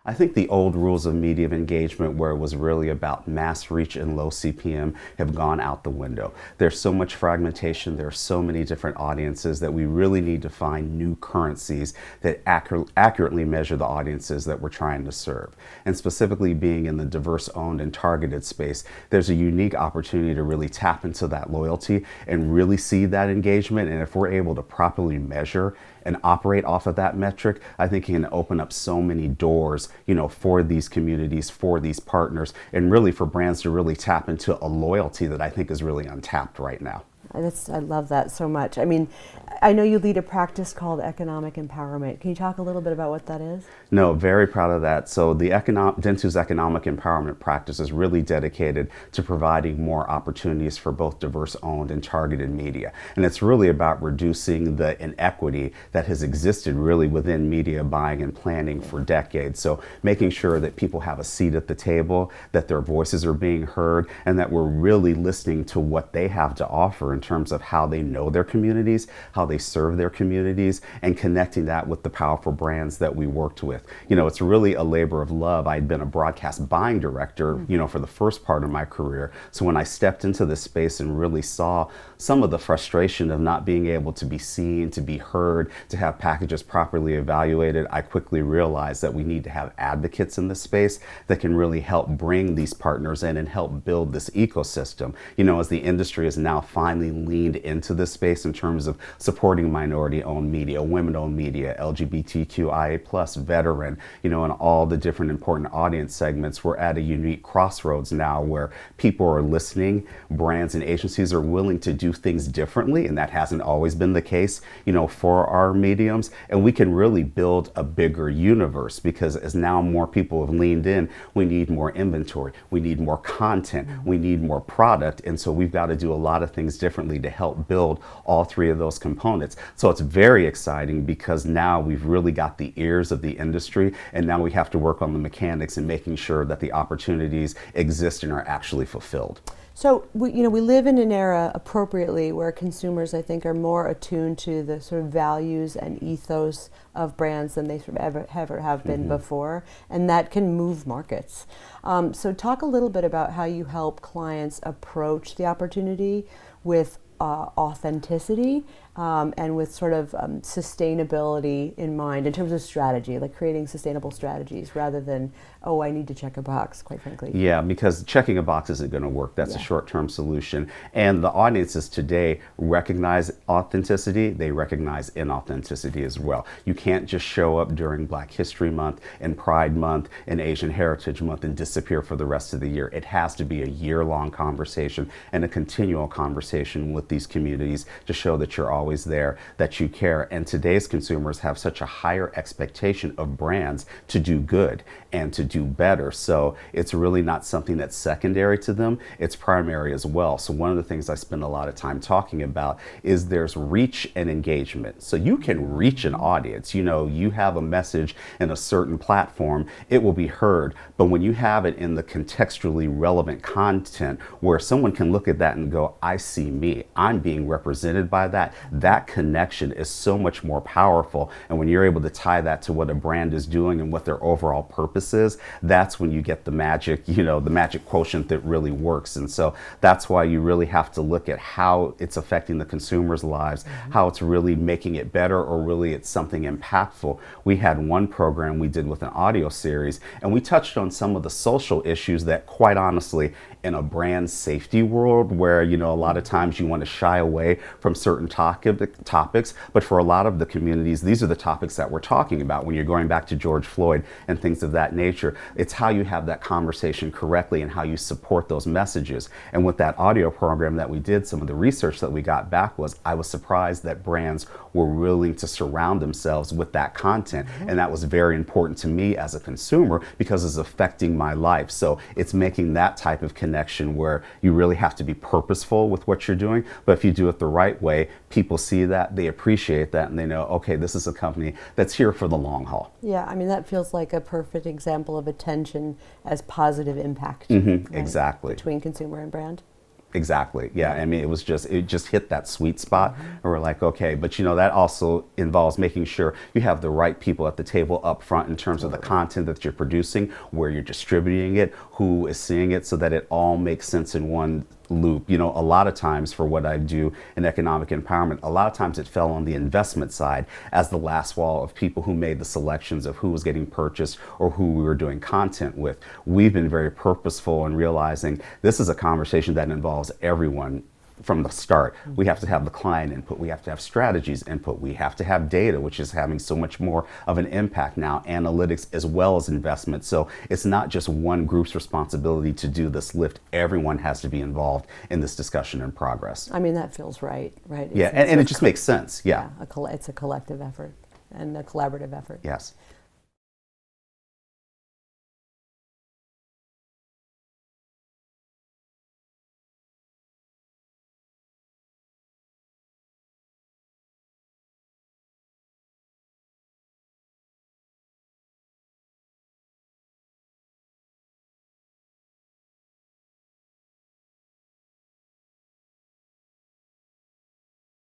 I think the old rules of media engagement, where it was really about mass reach and low CPM, have gone out the window. There's so much fragmentation, there are so many different audiences that we really need to find new currencies that accurately measure the audiences that we're trying to serve. And specifically being in the diverse owned and targeted space, there's a unique opportunity to really tap into that loyalty and really see that engagement. And if we're able to properly measure and operate off of that metric, I think it can open up so many doors, for these communities, for these partners, and really for brands to really tap into a loyalty that I think is really untapped right now. I love that so much. I mean, I know you lead a practice called economic empowerment. Can you talk a little bit about what that is? No, very proud of that. So the Dentsu's economic empowerment practice is really dedicated to providing more opportunities for both diverse owned and targeted media. And it's really about reducing the inequity that has existed really within media buying and planning for decades. So making sure that people have a seat at the table, that their voices are being heard, and that we're really listening to what they have to offer in terms of how they know their communities, how they serve their communities, and connecting that with the powerful brands that we worked with. It's really a labor of love. I'd been a broadcast buying director, for the first part of my career. So when I stepped into this space and really saw some of the frustration of not being able to be seen, to be heard, to have packages properly evaluated, I quickly realized that we need to have advocates in this space that can really help bring these partners in and help build this ecosystem. As the industry has now finally leaned into this space in terms of supporting minority-owned media, women-owned media, LGBTQIA+, veteran, and all the different important audience segments, we're at a unique crossroads now where people are listening, brands and agencies are willing to do things differently, and that hasn't always been the case, for our mediums, and we can really build a bigger universe because as now more people have leaned in, we need more inventory, we need more content, we need more product, and so we've got to do a lot of things differently to help build all three of those components. So it's very exciting because now we've really got the ears of the industry, and now we have to work on the mechanics and making sure that the opportunities exist and are actually fulfilled. So we live in an era appropriately where consumers, I think, are more attuned to the sort of values and ethos of brands than they sort of ever have been before, and that can move markets. So talk a little bit about how you help clients approach the opportunity with authenticity and with sort of sustainability in mind in terms of strategy, like creating sustainable strategies rather than, oh, I need to check a box, quite frankly. Yeah, because checking a box isn't going to work. That's a short-term solution. And the audiences today recognize authenticity. They recognize inauthenticity as well. You can't just show up during Black History Month and Pride Month and Asian Heritage Month and disappear for the rest of the year. It has to be a year-long conversation and a continual conversation with these communities to show that you're always there, that you care. And today's consumers have such a higher expectation of brands to do good and to do better. So it's really not something that's secondary to them, it's primary as well. So one of the things I spend a lot of time talking about is there's reach and engagement. So you can reach an audience, you have a message in a certain platform, it will be heard. But when you have it in the contextually relevant content where someone can look at that and go, I see me, I'm being represented by that, that connection is so much more powerful. And when you're able to tie that to what a brand is doing and what their overall purpose is, that's when you get the magic, the magic quotient that really works. And so that's why you really have to look at how it's affecting the consumers' lives, how it's really making it better, or really it's something impactful. We had one program we did with an audio series, and we touched on some of the social issues that, quite honestly, in a brand safety world where, a lot of times you want to shy away from certain topics, but for a lot of the communities, these are the topics that we're talking about when you're going back to George Floyd and things of that nature. It's how you have that conversation correctly and how you support those messages. And with that audio program that we did, some of the research that we got back was I was surprised that brands were willing to surround themselves with that content. And that was very important to me as a consumer because it's affecting my life. So it's making that type of connection where you really have to be purposeful with what you're doing. But if you do it the right way, people see that, they appreciate that, and they know, okay, this is a company that's here for the long haul. Yeah, I mean, that feels like a perfect example of attention as positive impact. Right? Exactly. Between consumer and brand. Exactly. Yeah. I mean, it just hit that sweet spot. And we're like, okay, but that also involves making sure you have the right people at the table up front in terms of the content that you're producing, where you're distributing it, who is seeing it, so that it all makes sense in one loop. A lot of times for what I do in economic empowerment, a lot of times it fell on the investment side as the last wall of people who made the selections of who was getting purchased or who we were doing content with. We've been very purposeful in realizing this is a conversation that involves everyone from the start. We have to have the client input, we have to have strategies input, we have to have data, which is having so much more of an impact now, analytics as well as investment. So it's not just one group's responsibility to do this lift. Everyone has to be involved in this discussion and progress. I mean, that feels right? Yeah, and it just makes sense. Yeah. It's a collective effort and a collaborative effort. Yes.